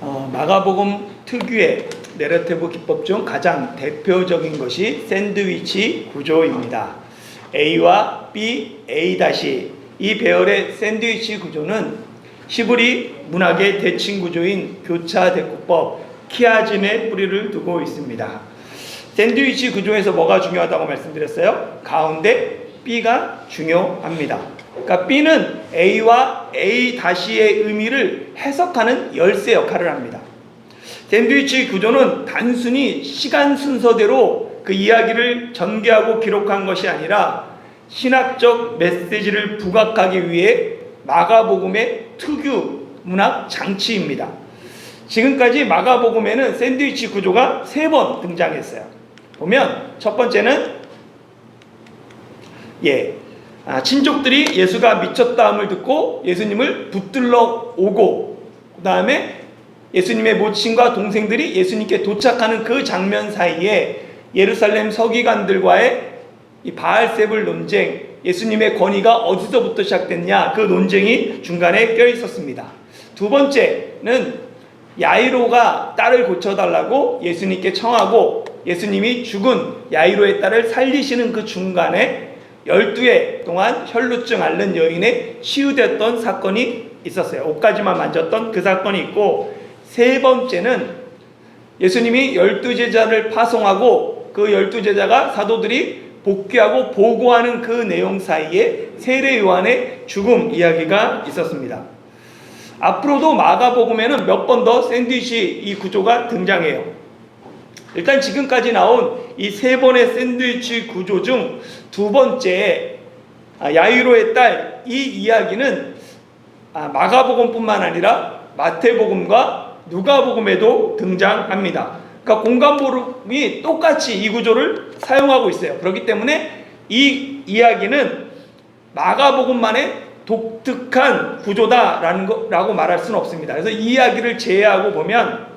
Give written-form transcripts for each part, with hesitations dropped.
마가복음 특유의 내러티브 기법 중 가장 대표적인 것이 샌드위치 구조입니다. A와 B, A- 이 배열의 샌드위치 구조는 히브리 문학의 대칭 구조인 교차 대꾸법 키아즘에 뿌리를 두고 있습니다. 샌드위치 구조에서 뭐가 중요하다고 말씀드렸어요? 가운데 B가 중요합니다. 그러니까 B는 A와 A-의 의미를 해석하는 열쇠 역할을 합니다. 샌드위치 구조는 단순히 시간 순서대로 그 이야기를 전개하고 기록한 것이 아니라 신학적 메시지를 부각하기 위해 마가복음의 특유 문학 장치입니다. 지금까지 마가복음에는 샌드위치 구조가 3번 등장했어요. 보면 첫 번째는 친족들이 예수가 미쳤다함을 듣고 예수님을 붙들러 오고, 그 다음에 예수님의 모친과 동생들이 예수님께 도착하는 그 장면 사이에 예루살렘 서기관들과의 이 바알세불 논쟁, 예수님의 권위가 어디서부터 시작됐냐, 그 논쟁이 중간에 껴 있었습니다. 두 번째는 야이로가 딸을 고쳐달라고 예수님께 청하고 예수님이 죽은 야이로의 딸을 살리시는 그 중간에 12해 동안 혈루증 앓는 여인의 치유됐던 사건이 있었어요. 옷까지만 만졌던 그 사건이 있고, 세 번째는 예수님이 12제자를 파송하고 그 12제자가 사도들이 복귀하고 보고하는 그 내용 사이에 세례 요한의 죽음 이야기가 있었습니다. 앞으로도 마가복음에는 몇 번 더 샌드위치 이 구조가 등장해요. 일단 지금까지 나온 이 3번의 샌드위치 구조 중 두 번째 야이로의 딸, 이 이야기는 마가복음뿐만 아니라 마태복음과 누가복음에도 등장합니다. 그러니까 공간복음이 똑같이 이 구조를 사용하고 있어요. 그렇기 때문에 이 이야기는 마가복음만의 독특한 구조다라고 말할 수는 없습니다. 그래서 이 이야기를 제외하고 보면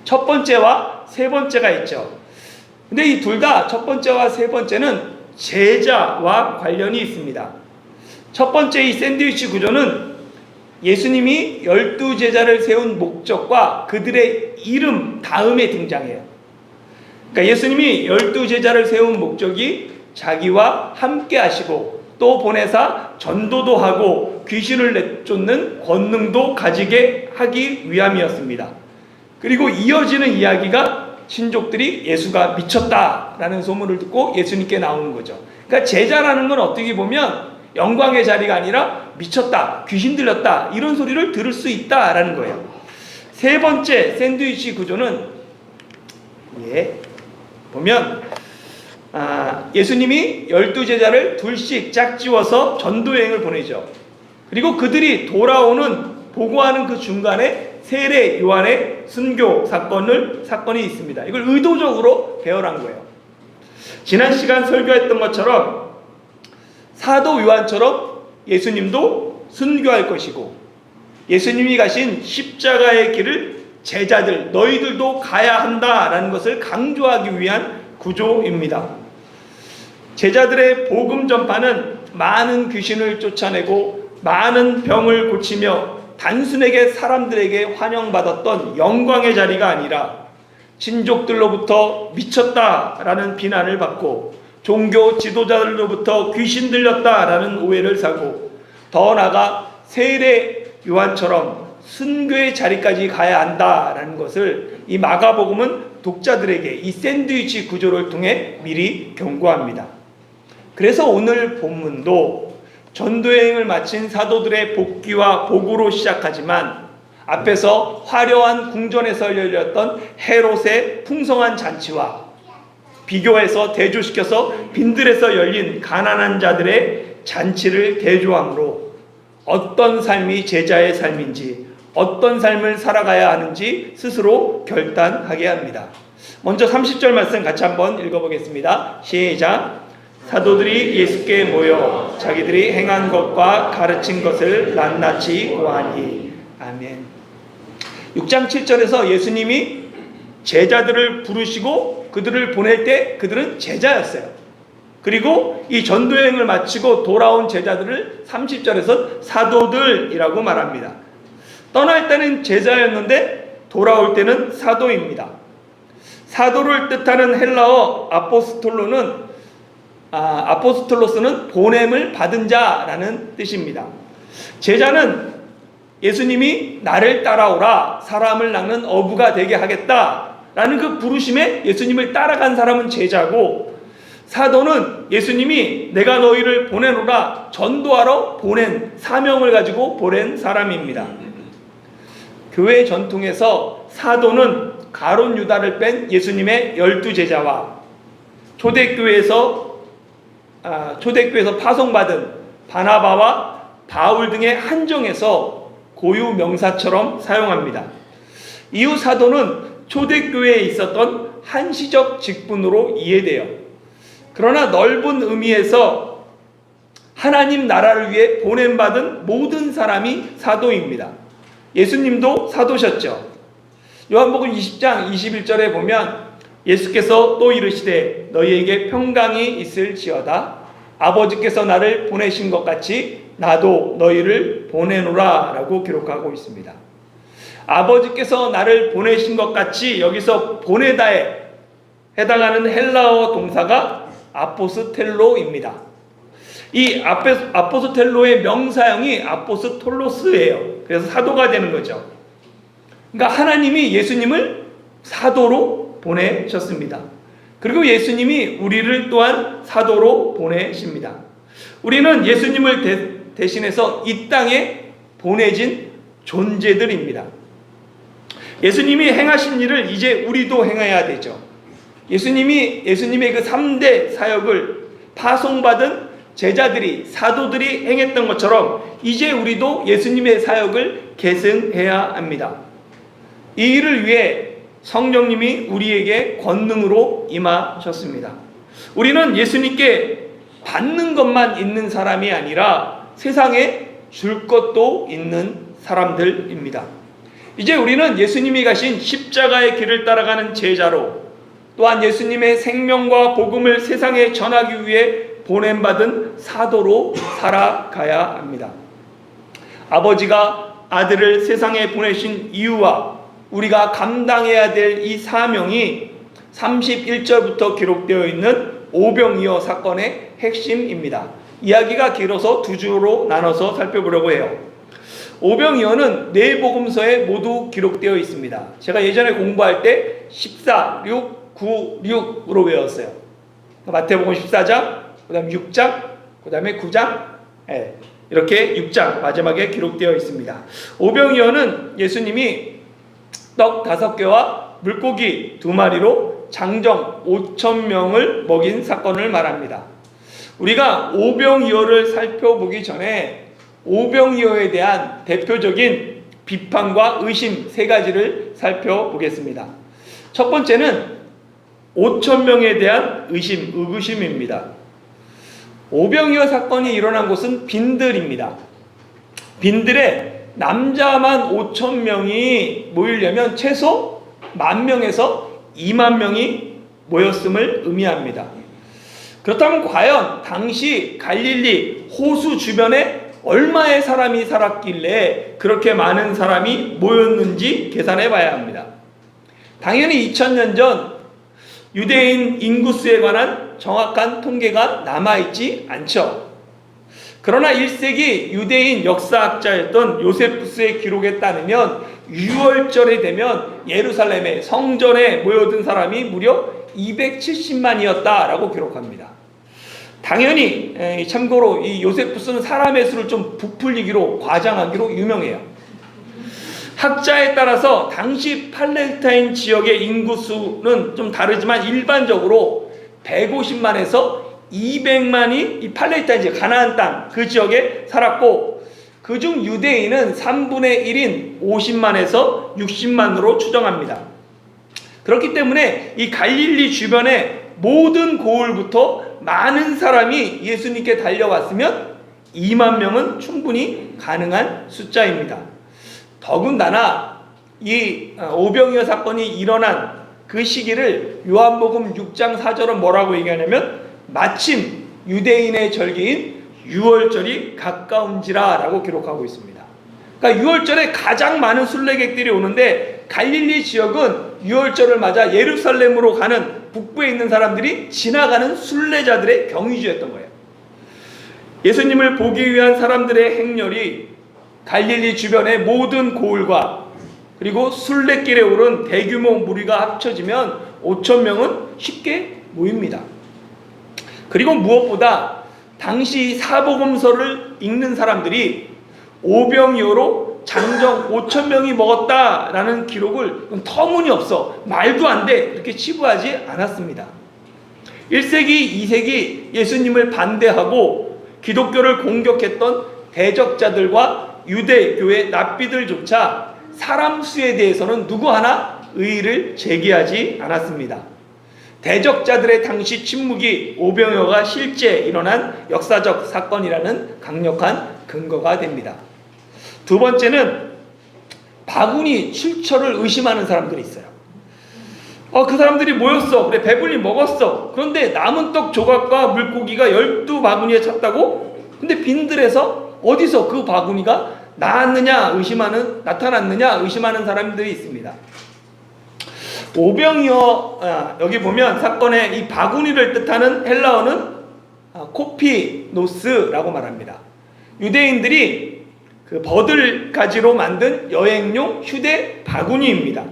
첫 번째와 세 번째가 있죠. 근데 이 둘 다 첫 번째와 세 번째는 제자와 관련이 있습니다. 첫 번째 이 샌드위치 구조는 예수님이 12제자를 세운 목적과 그들의 이름 다음에 등장해요. 그러니까 예수님이 12제자를 세운 목적이 자기와 함께 하시고 또 보내사 전도도 하고 귀신을 내쫓는 권능도 가지게 하기 위함이었습니다. 그리고 이어지는 이야기가 친족들이 예수가 미쳤다라는 소문을 듣고 예수님께 나오는 거죠. 그러니까 제자라는 건 어떻게 보면 영광의 자리가 아니라 미쳤다, 귀신 들렸다, 이런 소리를 들을 수 있다라는 거예요. 세 번째 샌드위치 구조는 보면 예수님이 12제자를 둘씩 짝지워서 전도여행을 보내죠. 그리고 그들이 돌아오는 보고하는 그 중간에 세례 요한의 순교 사건이 있습니다. 이걸 의도적으로 배열한 거예요. 지난 시간 설교했던 것처럼 사도 요한처럼 예수님도 순교할 것이고, 예수님이 가신 십자가의 길을 제자들, 너희들도 가야 한다라는 것을 강조하기 위한 구조입니다. 제자들의 복음 전파는 많은 귀신을 쫓아내고 많은 병을 고치며 단순하게 사람들에게 환영받았던 영광의 자리가 아니라 친족들로부터 미쳤다라는 비난을 받고 종교 지도자들로부터 귀신 들렸다라는 오해를 사고, 더 나아가 세례 요한처럼 순교의 자리까지 가야 한다라는 것을 이 마가복음은 독자들에게 이 샌드위치 구조를 통해 미리 경고합니다. 그래서 오늘 본문도 전도여행을 마친 사도들의 복귀와 복으로 시작하지만 앞에서 화려한 궁전에서 열렸던 헤롯의 풍성한 잔치와 비교해서 대조시켜서 빈들에서 열린 가난한 자들의 잔치를 대조함으로 어떤 삶이 제자의 삶인지, 어떤 삶을 살아가야 하는지 스스로 결단하게 합니다. 먼저 30절 말씀 같이 한번 읽어보겠습니다. 시작. 사도들이 예수께 모여 자기들이 행한 것과 가르친 것을 낱낱이 고하니. 아멘. 6장 7절에서 예수님이 제자들을 부르시고 그들을 보낼 때 그들은 제자였어요. 그리고 이 전도여행을 마치고 돌아온 제자들을 30절에서 사도들이라고 말합니다. 떠날 때는 제자였는데 돌아올 때는 사도입니다. 사도를 뜻하는 헬라어 아포스톨로스는 보냄을 받은 자라는 뜻입니다. 제자는 예수님이 나를 따라오라, 사람을 낚는 어부가 되게 하겠다라는 그 부르심에 예수님을 따라간 사람은 제자고, 사도는 예수님이 내가 너희를 보내노라 전도하러 보낸 사명을 가지고 보낸 사람입니다. 교회 전통에서 사도는 가룟 유다를 뺀 예수님의 12제자와 초대교회에서 파송받은 바나바와 바울 등의 한정에서 고유 명사처럼 사용합니다. 이후 사도는 초대교회에 있었던 한시적 직분으로 이해돼요. 그러나 넓은 의미에서 하나님 나라를 위해 보냄받은 모든 사람이 사도입니다. 예수님도 사도셨죠. 요한복음 20장 21절에 보면 예수께서 또 이르시되 너희에게 평강이 있을지어다. 아버지께서 나를 보내신 것 같이 나도 너희를 보내노라 라고 기록하고 있습니다. 아버지께서 나를 보내신 것 같이, 여기서 보내다에 해당하는 헬라어 동사가 아포스텔로입니다. 이 아포스텔로의 명사형이 아포스톨로스예요. 그래서 사도가 되는 거죠. 그러니까 하나님이 예수님을 사도로 보내셨습니다. 그리고 예수님이 우리를 또한 사도로 보내십니다. 우리는 예수님을 대신해서 이 땅에 보내진 존재들입니다. 예수님이 행하신 일을 이제 우리도 행해야 되죠. 예수님의 그 3대 사역을 파송받은 제자들이, 사도들이 행했던 것처럼 이제 우리도 예수님의 사역을 계승해야 합니다. 이 일을 위해 성령님이 우리에게 권능으로 임하셨습니다. 우리는 예수님께 받는 것만 있는 사람이 아니라 세상에 줄 것도 있는 사람들입니다. 이제 우리는 예수님이 가신 십자가의 길을 따라가는 제자로, 또한 예수님의 생명과 복음을 세상에 전하기 위해 보냄받은 사도로 살아가야 합니다. 아버지가 아들을 세상에 보내신 이유와 우리가 감당해야 될 이 사명이 31절부터 기록되어 있는 오병이어 사건의 핵심입니다. 이야기가 길어서 두 주로 나눠서 살펴보려고 해요. 오병이어는 네 복음서에 모두 기록되어 있습니다. 제가 예전에 공부할 때 14, 6, 9, 6으로 외웠어요. 마태복음 14장, 그 다음에 6장, 그 다음에 9장, 이렇게 6장 마지막에 기록되어 있습니다. 오병이어는 예수님이 떡 5개와 물고기 2마리로 장정 5,000명을 먹인 사건을 말합니다. 우리가 오병이어를 살펴보기 전에 오병이어에 대한 대표적인 비판과 의심 3가지를 살펴보겠습니다. 첫 번째는 5,000명에 대한 의구심입니다. 오병이어 사건이 일어난 곳은 빈들입니다. 빈들에 남자만 5,000명이 모이려면 최소 10,000명에서 20,000명이 모였음을 의미합니다. 그렇다면 과연 당시 갈릴리 호수 주변에 얼마의 사람이 살았길래 그렇게 많은 사람이 모였는지 계산해 봐야 합니다. 당연히 2000년 전 유대인 인구수에 관한 정확한 통계가 남아있지 않죠. 그러나 1세기 유대인 역사학자였던 요세푸스의 기록에 따르면 6월절이 되면 예루살렘의 성전에 모여든 사람이 무려 270만이었다라고 기록합니다. 당연히 참고로 이 요세푸스는 사람의 수를 좀 부풀리기로, 과장하기로 유명해요. 학자에 따라서 당시 팔레스타인 지역의 인구수는 좀 다르지만 일반적으로 150만에서 200만이 이 팔레스타인 지역, 가나안 땅 그 지역에 살았고, 그중 유대인은 3분의 1인 50만에서 60만으로 추정합니다. 그렇기 때문에 이 갈릴리 주변의 모든 고을부터 많은 사람이 예수님께 달려왔으면 2만 명은 충분히 가능한 숫자입니다. 더군다나 이 오병이어 사건이 일어난 그 시기를 요한복음 6장 4절은 뭐라고 얘기하냐면 마침 유대인의 절기인 유월절이 가까운지라 라고 기록하고 있습니다. 그러니까 유월절에 가장 많은 순례객들이 오는데 갈릴리 지역은 유월절을 맞아 예루살렘으로 가는 북부에 있는 사람들이 지나가는 순례자들의 경유지였던 거예요. 예수님을 보기 위한 사람들의 행렬이 갈릴리 주변의 모든 고을과 그리고 순례길에 오른 대규모 무리가 합쳐지면 5천 명은 쉽게 모입니다. 그리고 무엇보다 당시 사복음서를 읽는 사람들이 오병이어로 장정 5천 명이 먹었다라는 기록을 터무니없어 말도 안 돼 이렇게 치부하지 않았습니다. 1세기, 2세기 예수님을 반대하고 기독교를 공격했던 대적자들과 유대교의 납비들조차 사람 수에 대해서는 누구 하나 의의를 제기하지 않았습니다. 대적자들의 당시 침묵이 오병이어가 실제 일어난 역사적 사건이라는 강력한 근거가 됩니다. 두 번째는 바구니 출처를 의심하는 사람들이 있어요. 그 사람들이 모였어. 그래, 배불리 먹었어. 그런데 남은 떡 조각과 물고기가 12바구니에 찼다고? 근데 빈들에서 어디서 그 바구니가 나타났느냐 의심하는 사람들이 있습니다. 오병이어, 여기 보면 사건의 이 바구니를 뜻하는 헬라어는 코피노스라고 말합니다. 유대인들이 그 버들가지로 만든 여행용 휴대 바구니입니다.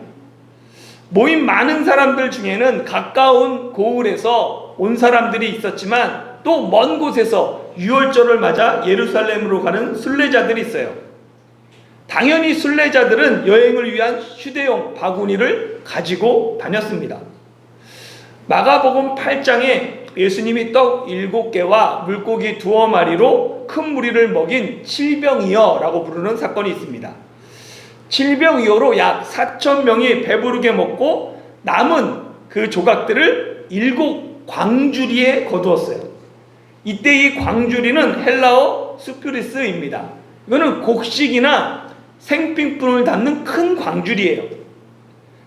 모인 많은 사람들 중에는 가까운 고을에서 온 사람들이 있었지만 또 먼 곳에서 유월절을 맞아 예루살렘으로 가는 순례자들이 있어요. 당연히 순례자들은 여행을 위한 휴대용 바구니를 가지고 다녔습니다. 마가복음 8장에 예수님이 떡 7개와 물고기 2마리로 큰 무리를 먹인 칠병이어라고 부르는 사건이 있습니다. 칠병이어로 약 4천 명이 배부르게 먹고 남은 그 조각들을 7광주리에 거두었어요. 이때 이 광주리는 헬라어 스퓨리스입니다. 이거는 곡식이나 생필품을 담는 큰 광주리예요.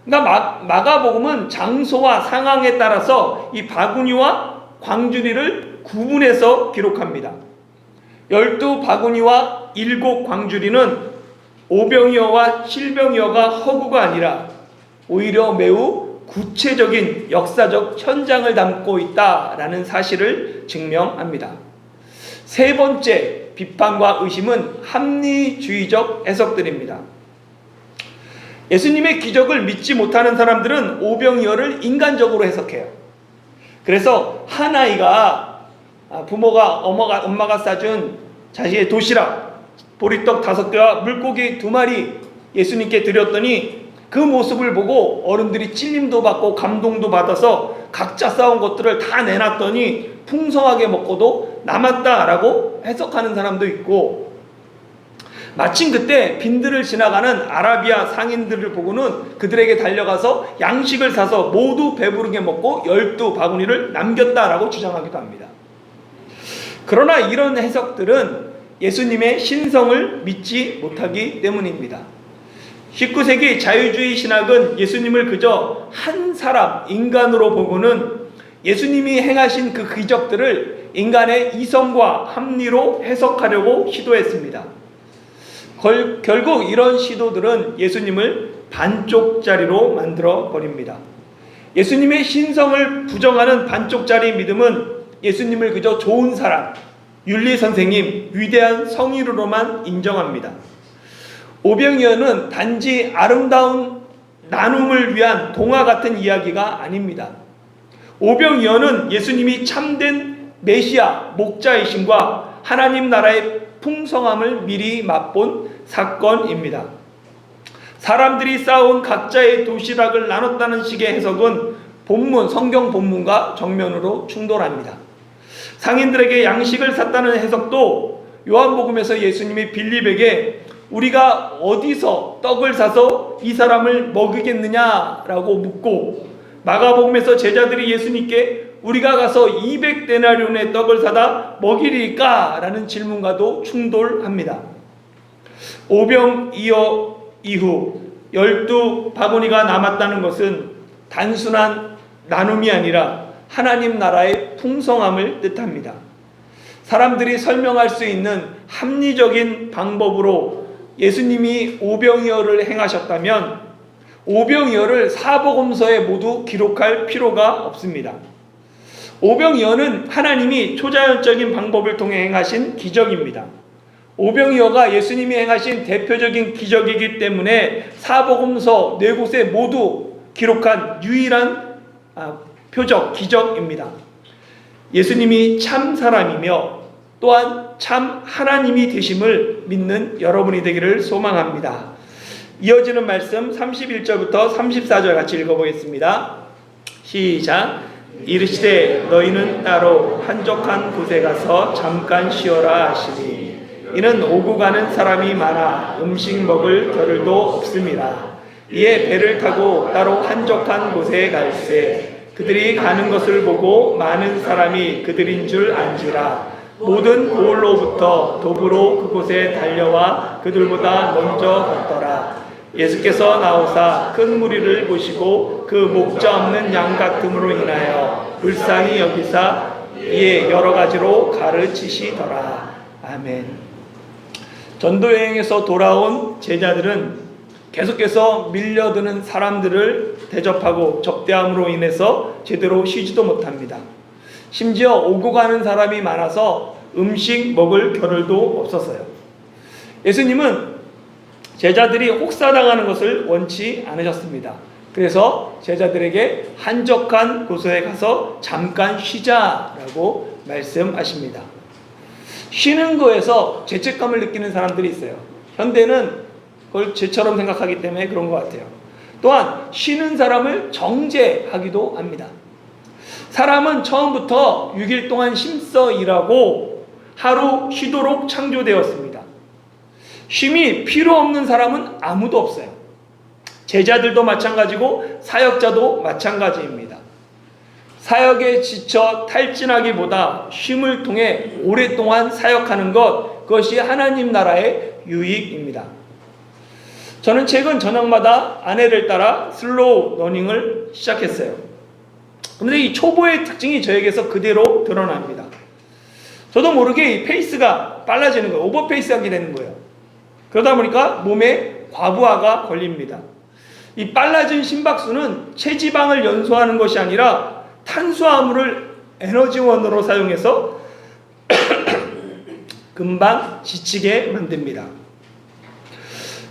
그러니까 마가복음은 장소와 상황에 따라서 이 바구니와 광주리를 구분해서 기록합니다. 12바구니와 7광주리는 오병이어와 칠병이어가 허구가 아니라 오히려 매우 구체적인 역사적 현장을 담고 있다라는 사실을 증명합니다. 세 번째 비판과 의심은 합리주의적 해석들입니다. 예수님의 기적을 믿지 못하는 사람들은 오병이어를 인간적으로 해석해요. 그래서 한 아이가 엄마가 싸준 자신의 도시락, 보리떡 5개와 물고기 2마리 예수님께 드렸더니 그 모습을 보고 어른들이 찔림도 받고 감동도 받아서 각자 싸운 것들을 다 내놨더니 풍성하게 먹고도 남았다라고 해석하는 사람도 있고, 마침 그때 빈들을 지나가는 아라비아 상인들을 보고는 그들에게 달려가서 양식을 사서 모두 배부르게 먹고 12바구니를 남겼다라고 주장하기도 합니다. 그러나 이런 해석들은 예수님의 신성을 믿지 못하기 때문입니다. 19세기 자유주의 신학은 예수님을 그저 한 사람, 인간으로 보고는 예수님이 행하신 그 기적들을 인간의 이성과 합리로 해석하려고 시도했습니다. 결국 이런 시도들은 예수님을 반쪽짜리로 만들어 버립니다. 예수님의 신성을 부정하는 반쪽짜리 믿음은 예수님을 그저 좋은 사람, 윤리 선생님, 위대한 성인으로만 인정합니다. 오병이어는 단지 아름다운 나눔을 위한 동화 같은 이야기가 아닙니다. 오병이어는 예수님이 참된 메시아, 목자이심과 하나님 나라의 풍성함을 미리 맛본 사건입니다. 사람들이 쌓아온 각자의 도시락을 나눴다는 식의 해석은 성경 본문과 정면으로 충돌합니다. 상인들에게 양식을 샀다는 해석도 요한복음에서 예수님이 빌립에게 우리가 어디서 떡을 사서 이 사람을 먹이겠느냐라고 묻고, 마가복음에서 제자들이 예수님께 우리가 가서 200데나리온의 떡을 사다 먹이리까? 라는 질문과도 충돌합니다. 오병이어 이후 12바구니가 남았다는 것은 단순한 나눔이 아니라 하나님 나라의 풍성함을 뜻합니다. 사람들이 설명할 수 있는 합리적인 방법으로 예수님이 오병이어를 행하셨다면 오병이어를 사복음서에 모두 기록할 필요가 없습니다. 오병이어는 하나님이 초자연적인 방법을 통해 행하신 기적입니다. 오병이어가 예수님이 행하신 대표적인 기적이기 때문에 사복음서 4곳에 모두 기록한 유일한 표적, 기적입니다. 예수님이 참 사람이며 또한 참 하나님이 되심을 믿는 여러분이 되기를 소망합니다. 이어지는 말씀 31절부터 34절 같이 읽어보겠습니다. 시작. 이르시되 너희는 따로 한적한 곳에 가서 잠깐 쉬어라 하시니 이는 오고 가는 사람이 많아 음식 먹을 겨를도 없음이라. 이에 배를 타고 따로 한적한 곳에 갈새 그들이 가는 것을 보고 많은 사람이 그들인 줄 안지라. 모든 고을로부터 도구로 그곳에 달려와 그들보다 먼저 걷더라. 예수께서 나오사 큰 무리를 보시고 그 목자 없는 양 같음으로 인하여 불쌍히 여기사 이에 여러 가지로 가르치시더라. 아멘. 전도여행에서 돌아온 제자들은 계속해서 밀려드는 사람들을 대접하고 접대함으로 인해서 제대로 쉬지도 못합니다. 심지어 오고 가는 사람이 많아서 음식 먹을 겨를도 없었어요. 예수님은 제자들이 혹사당하는 것을 원치 않으셨습니다. 그래서 제자들에게 한적한 곳에 가서 잠깐 쉬자라고 말씀하십니다. 쉬는 거에서 죄책감을 느끼는 사람들이 있어요. 현대는 그걸 죄처럼 생각하기 때문에 그런 것 같아요. 또한 쉬는 사람을 정죄하기도 합니다. 사람은 처음부터 6일 동안 힘써 일하고 하루 쉬도록 창조되었습니다. 쉼이 필요 없는 사람은 아무도 없어요. 제자들도 마찬가지고 사역자도 마찬가지입니다. 사역에 지쳐 탈진하기보다 쉼을 통해 오랫동안 사역하는 것, 그것이 하나님 나라의 유익입니다. 저는 최근 저녁마다 아내를 따라 슬로우 러닝을 시작했어요. 그런데 이 초보의 특징이 저에게서 그대로 드러납니다. 저도 모르게 이 페이스가 빨라지는 거예요. 오버페이스하게 되는 거예요. 그러다 보니까 몸에 과부하가 걸립니다. 이 빨라진 심박수는 체지방을 연소하는 것이 아니라 탄수화물을 에너지원으로 사용해서 금방 지치게 만듭니다.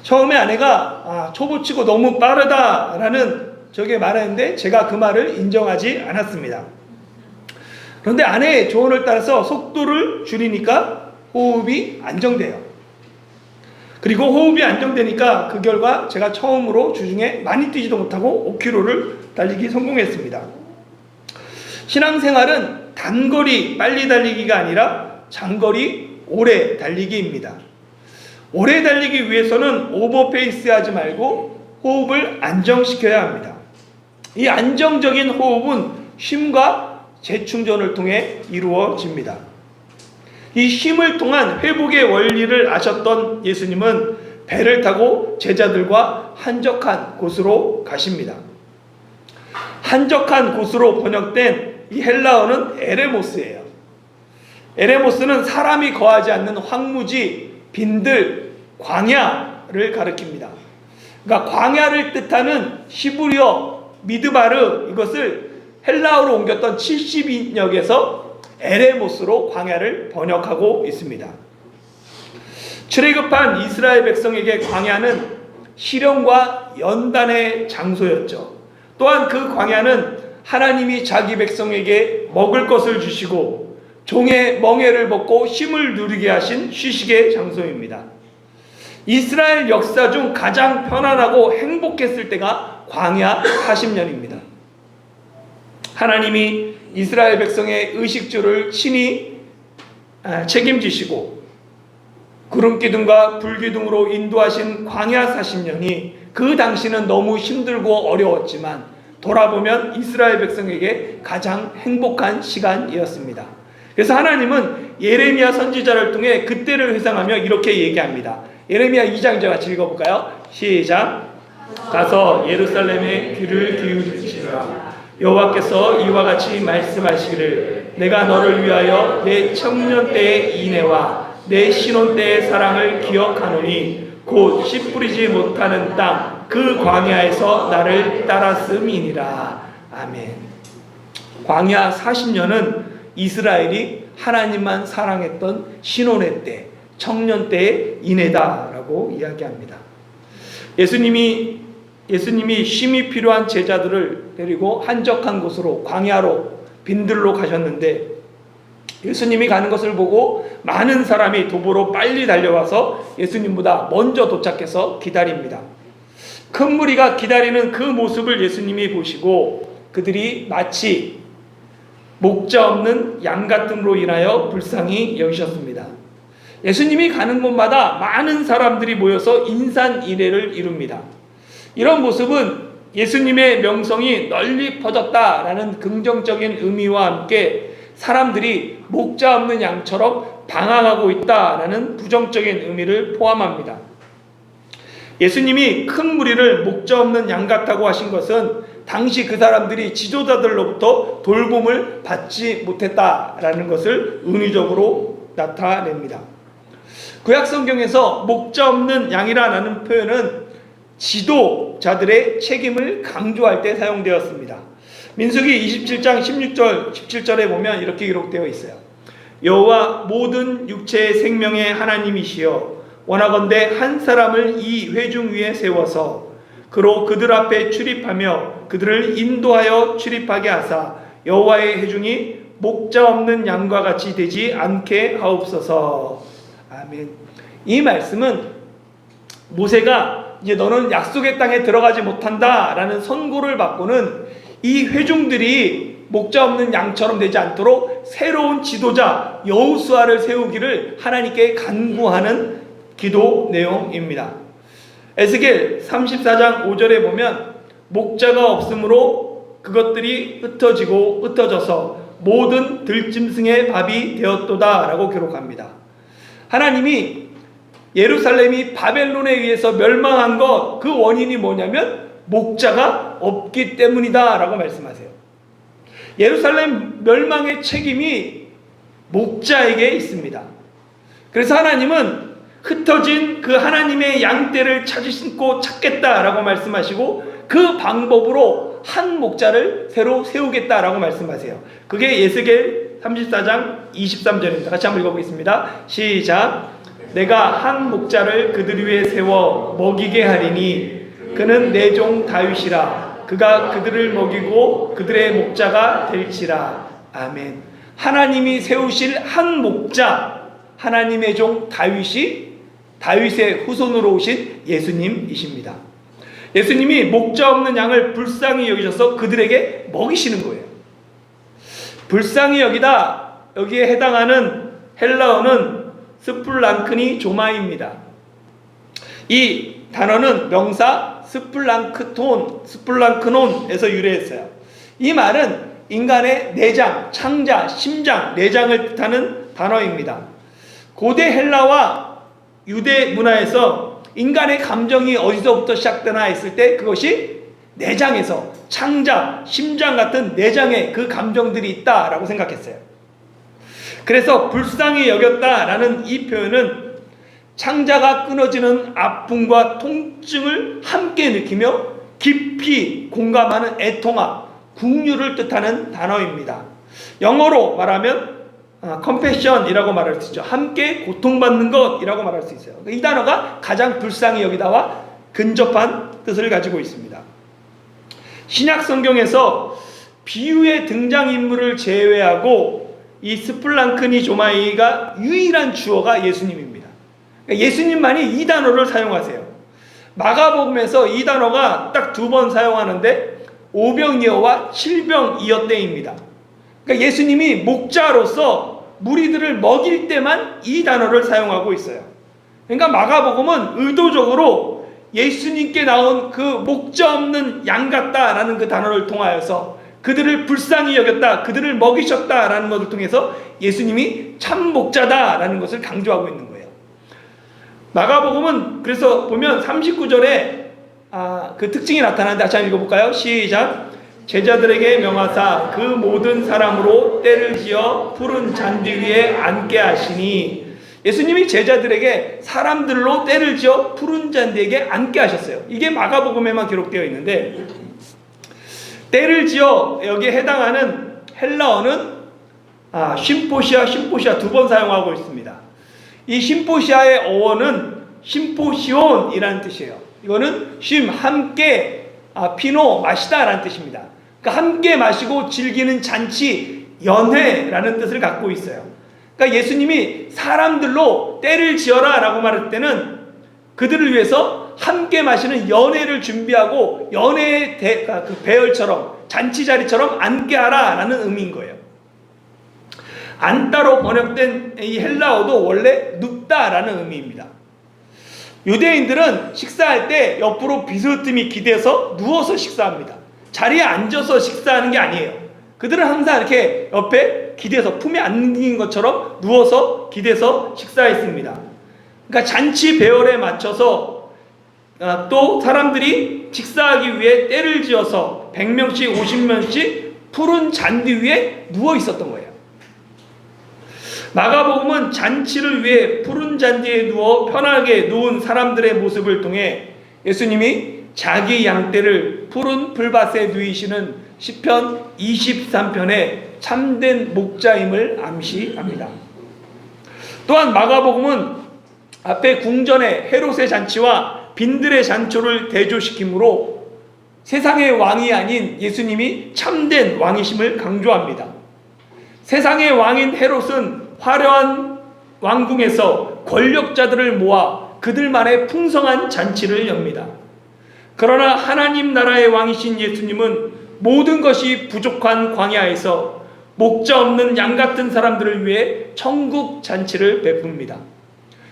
처음에 아내가 초보치고 너무 빠르다라는 저게 말했는데 제가 그 말을 인정하지 않았습니다. 그런데 아내의 조언을 따라서 속도를 줄이니까 호흡이 안정돼요. 그리고 호흡이 안정되니까 그 결과 제가 처음으로 주중에 많이 뛰지도 못하고 5km를 달리기 성공했습니다. 신앙생활은 단거리 빨리 달리기가 아니라 장거리 오래 달리기입니다. 오래 달리기 위해서는 오버페이스 하지 말고 호흡을 안정시켜야 합니다. 이 안정적인 호흡은 쉼과 재충전을 통해 이루어집니다. 이 쉼을 통한 회복의 원리를 아셨던 예수님은 배를 타고 제자들과 한적한 곳으로 가십니다. 한적한 곳으로 번역된 이 헬라어는 에레모스예요. 에레모스는 사람이 거하지 않는 황무지, 빈들, 광야를 가리킵니다. 그러니까 광야를 뜻하는 히브리어 미드바르, 이것을 헬라어로 옮겼던 70인역에서 에레모스로 광야를 번역하고 있습니다. 출애굽한 이스라엘 백성에게 광야는 시련과 연단의 장소였죠. 또한 그 광야는 하나님이 자기 백성에게 먹을 것을 주시고 종의 멍에를 벗고 쉼을 누리게 하신 휴식의 장소입니다. 이스라엘 역사 중 가장 편안하고 행복했을 때가 광야 40년입니다. 하나님이 이스라엘 백성의 의식주를 친히 책임지시고 구름기둥과 불기둥으로 인도하신 광야 40년이 그 당시는 너무 힘들고 어려웠지만 돌아보면 이스라엘 백성에게 가장 행복한 시간이었습니다. 그래서 하나님은 예레미야 선지자를 통해 그때를 회상하며 이렇게 얘기합니다. 예레미야 2장 같이 읽어볼까요? 시작. 가서 예루살렘에 귀를 기울이시라. 여호와께서 이와 같이 말씀하시기를 내가 너를 위하여 내 청년 때의 인애와 내 신혼 때의 사랑을 기억하노니 곧 씨 뿌리지 못하는 땅 그 광야에서 나를 따랐음이니라. 아멘. 광야 40년은 이스라엘이 하나님만 사랑했던 신혼의 때, 청년 때의 인해다라고 이야기합니다. 예수님이 쉼이 필요한 제자들을 데리고 한적한 곳으로, 광야로, 빈들로 가셨는데 예수님이 가는 것을 보고 많은 사람이 도보로 빨리 달려와서 예수님보다 먼저 도착해서 기다립니다. 큰 무리가 기다리는 그 모습을 예수님이 보시고 그들이 마치 목자 없는 양 같음으로 인하여 불쌍히 여기셨습니다. 예수님이 가는 곳마다 많은 사람들이 모여서 인산인해를 이룹니다. 이런 모습은 예수님의 명성이 널리 퍼졌다라는 긍정적인 의미와 함께 사람들이 목자 없는 양처럼 방황하고 있다라는 부정적인 의미를 포함합니다. 예수님이 큰 무리를 목자 없는 양 같다고 하신 것은 당시 그 사람들이 지도자들로부터 돌봄을 받지 못했다라는 것을 은유적으로 나타냅니다. 구약 성경에서 목자 없는 양이라는 표현은 지도자들의 책임을 강조할 때 사용되었습니다. 민수기 27장 16절 17절에 보면 이렇게 기록되어 있어요. 여호와 모든 육체의 생명의 하나님이시여 원하건대 한 사람을 이 회중 위에 세워서 그로 그들 앞에 출입하며 그들을 인도하여 출입하게 하사 여호와의 회중이 목자 없는 양과 같이 되지 않게 하옵소서. 아멘. 이 말씀은 모세가 이제 너는 약속의 땅에 들어가지 못한다라는 선고를 받고는 이 회중들이 목자 없는 양처럼 되지 않도록 새로운 지도자 여호수아를 세우기를 하나님께 간구하는 기도 내용입니다. 에스겔 34장 5절에 보면 목자가 없으므로 그것들이 흩어져서 모든 들짐승의 밥이 되었도다 라고 기록합니다. 하나님이 예루살렘이 바벨론에 의해서 멸망한 것, 그 원인이 뭐냐면 목자가 없기 때문이다 라고 말씀하세요. 예루살렘 멸망의 책임이 목자에게 있습니다. 그래서 하나님은 흩어진 그 하나님의 양떼를 찾으시고 찾겠다라고 말씀하시고 그 방법으로 한 목자를 새로 세우겠다라고 말씀하세요. 그게 에스겔 34장 23절입니다. 같이 한번 읽어보겠습니다. 시작. 내가 한 목자를 그들 위에 세워 먹이게 하리니 그는 내 종 다윗이라. 그가 그들을 먹이고 그들의 목자가 될지라. 아멘. 하나님이 세우실 한 목자, 하나님의 종 다윗의 후손으로 오신 예수님이십니다. 예수님이 목자 없는 양을 불쌍히 여기셔서 그들에게 먹이시는 거예요. 불쌍히 여기다, 여기에 해당하는 헬라어는 스플랑크니 조마입니다. 이 단어는 명사 스플랑크논에서 유래했어요. 이 말은 인간의 내장, 창자, 심장, 내장을 뜻하는 단어입니다. 고대 헬라와 유대 문화에서 인간의 감정이 어디서부터 시작되나 했을 때 그것이 내장에서, 창자, 심장 같은 내장에 그 감정들이 있다라고 생각했어요. 그래서 불쌍히 여겼다라는 이 표현은 창자가 끊어지는 아픔과 통증을 함께 느끼며 깊이 공감하는 애통함, 국률을 뜻하는 단어입니다. 영어로 말하면 compassion이라고 말할 수 있죠. 함께 고통받는 것이라고 말할 수 있어요. 이 단어가 가장 불쌍히 여기다와 근접한 뜻을 가지고 있습니다. 신약 성경에서 비유의 등장인물을 제외하고 이 스플랑크니 조마이가 유일한 주어가 예수님입니다. 예수님만이 이 단어를 사용하세요. 마가복음에서 이 단어가 딱 2번 사용하는데 오병이어와 칠병이어때입니다. 그러니까 예수님이 목자로서 무리들을 먹일 때만 이 단어를 사용하고 있어요. 그러니까 마가복음은 의도적으로 예수님께 나온 그 목자 없는 양 같다라는 그 단어를 통하여서 그들을 불쌍히 여겼다, 그들을 먹이셨다라는 것을 통해서 예수님이 참 목자다라는 것을 강조하고 있는 거예요. 마가복음은 그래서 보면 39절에 그 특징이 나타나는데 다시 한번 읽어볼까요? 시작. 제자들에게 명하사 그 모든 사람으로 때를 지어 푸른 잔디 위에 앉게 하시니, 예수님이 제자들에게 사람들로 때를 지어 푸른 잔디에게 앉게 하셨어요. 이게 마가복음에만 기록되어 있는데, 때를 지어 여기에 해당하는 헬라어는 심포시아 두 번 사용하고 있습니다. 이 심포시아의 어원은 심포시온이라는 뜻이에요. 이거는 함께, 피노 마시다 라는 뜻입니다. 그러니까 함께 마시고 즐기는 잔치, 연회라는 뜻을 갖고 있어요. 그러니까 예수님이 사람들로 때를 지어라 라고 말할 때는 그들을 위해서 함께 마시는 연회를 준비하고 연회의 그 배열처럼, 잔치 자리처럼 앉게 하라 라는 의미인 거예요. 앉다로 번역된 이 헬라어도 원래 눕다라는 의미입니다. 유대인들은 식사할 때 옆으로 비스듬히 기대서 누워서 식사합니다. 자리에 앉아서 식사하는 게 아니에요. 그들은 항상 이렇게 옆에 기대서, 품에 안긴 것처럼 누워서 기대서 식사했습니다. 그러니까 잔치 배열에 맞춰서 또 사람들이 식사하기 위해 때를 지어서 100명씩 50명씩 푸른 잔디 위에 누워 있었던 거예요. 마가복음은 잔치를 위해 푸른 잔디에 누워 편하게 누운 사람들의 모습을 통해 예수님이 자기 양떼를 푸른 풀밭에 누이시는 시편 23편의 참된 목자임을 암시합니다. 또한 마가복음은 앞에 궁전의 헤롯의 잔치와 빈들의 잔초를 대조시키므로 세상의 왕이 아닌 예수님이 참된 왕이심을 강조합니다. 세상의 왕인 헤롯은 화려한 왕궁에서 권력자들을 모아 그들만의 풍성한 잔치를 엽니다. 그러나 하나님 나라의 왕이신 예수님은 모든 것이 부족한 광야에서 목자 없는 양 같은 사람들을 위해 천국 잔치를 베풉니다.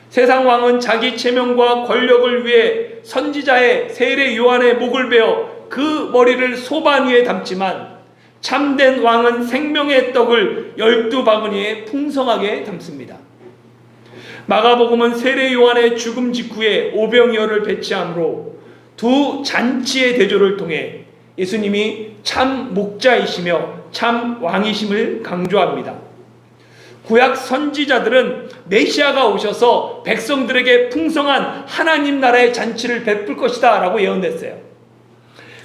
세상 왕은 자기 체면과 권력을 위해 선지자의 세례 요한의 목을 베어 그 머리를 소반 위에 담지만 참된 왕은 생명의 떡을 12바구니에 풍성하게 담습니다. 마가복음은 세례 요한의 죽음 직후에 오병이어를 배치함으로 두 잔치의 대조를 통해 예수님이 참 목자이시며 참 왕이심을 강조합니다. 구약 선지자들은 메시아가 오셔서 백성들에게 풍성한 하나님 나라의 잔치를 베풀 것이다 라고 예언했어요.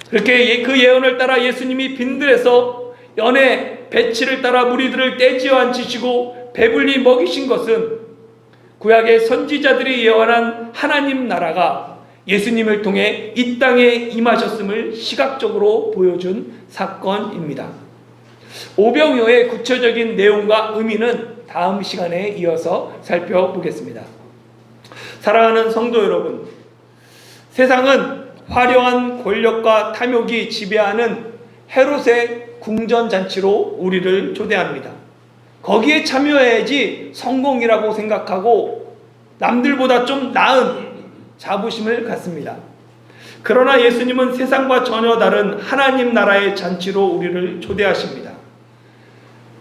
그렇게 그 예언을 따라 예수님이 빈들에서 연회 배치를 따라 무리들을 떼지어 앉히시고 배불리 먹이신 것은 구약의 선지자들이 예언한 하나님 나라가 예수님을 통해 이 땅에 임하셨음을 시각적으로 보여준 사건입니다. 오병이어의 구체적인 내용과 의미는 다음 시간에 이어서 살펴보겠습니다. 사랑하는 성도 여러분, 세상은 화려한 권력과 탐욕이 지배하는 헤롯의 궁전잔치로 우리를 초대합니다. 거기에 참여해야지 성공이라고 생각하고 남들보다 좀 나은 자부심을 갖습니다. 그러나 예수님은 세상과 전혀 다른 하나님 나라의 잔치로 우리를 초대하십니다.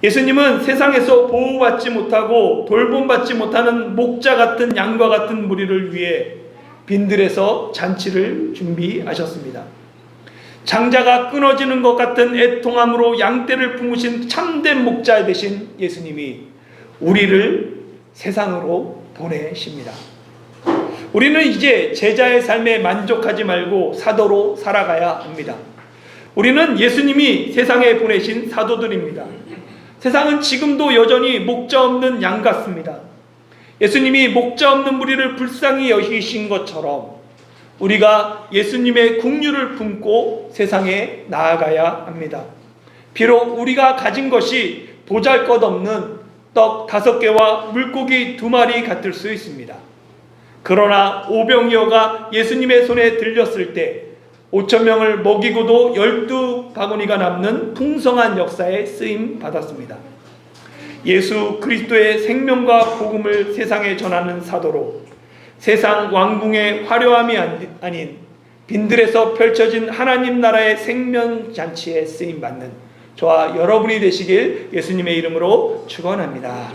예수님은 세상에서 보호받지 못하고 돌봄받지 못하는 목자 같은 양과 같은 무리를 위해 빈들에서 잔치를 준비하셨습니다. 장자가 끊어지는 것 같은 애통함으로 양떼를 품으신 참된 목자 되신 예수님이 우리를 세상으로 보내십니다. 우리는 이제 제자의 삶에 만족하지 말고 사도로 살아가야 합니다. 우리는 예수님이 세상에 보내신 사도들입니다. 세상은 지금도 여전히 목자 없는 양 같습니다. 예수님이 목자 없는 무리를 불쌍히 여기신 것처럼 우리가 예수님의 긍휼을 품고 세상에 나아가야 합니다. 비록 우리가 가진 것이 보잘것없는 떡 5개와 물고기 2마리 같을 수 있습니다. 그러나 오병이어가 예수님의 손에 들렸을 때 5,000명을 먹이고도 12바구니가 남는 풍성한 역사에 쓰임 받았습니다. 예수 그리스도의 생명과 복음을 세상에 전하는 사도로 세상 왕궁의 화려함이 아닌 빈들에서 펼쳐진 하나님 나라의 생명잔치에 쓰임받는 저와 여러분이 되시길 예수님의 이름으로 축원합니다.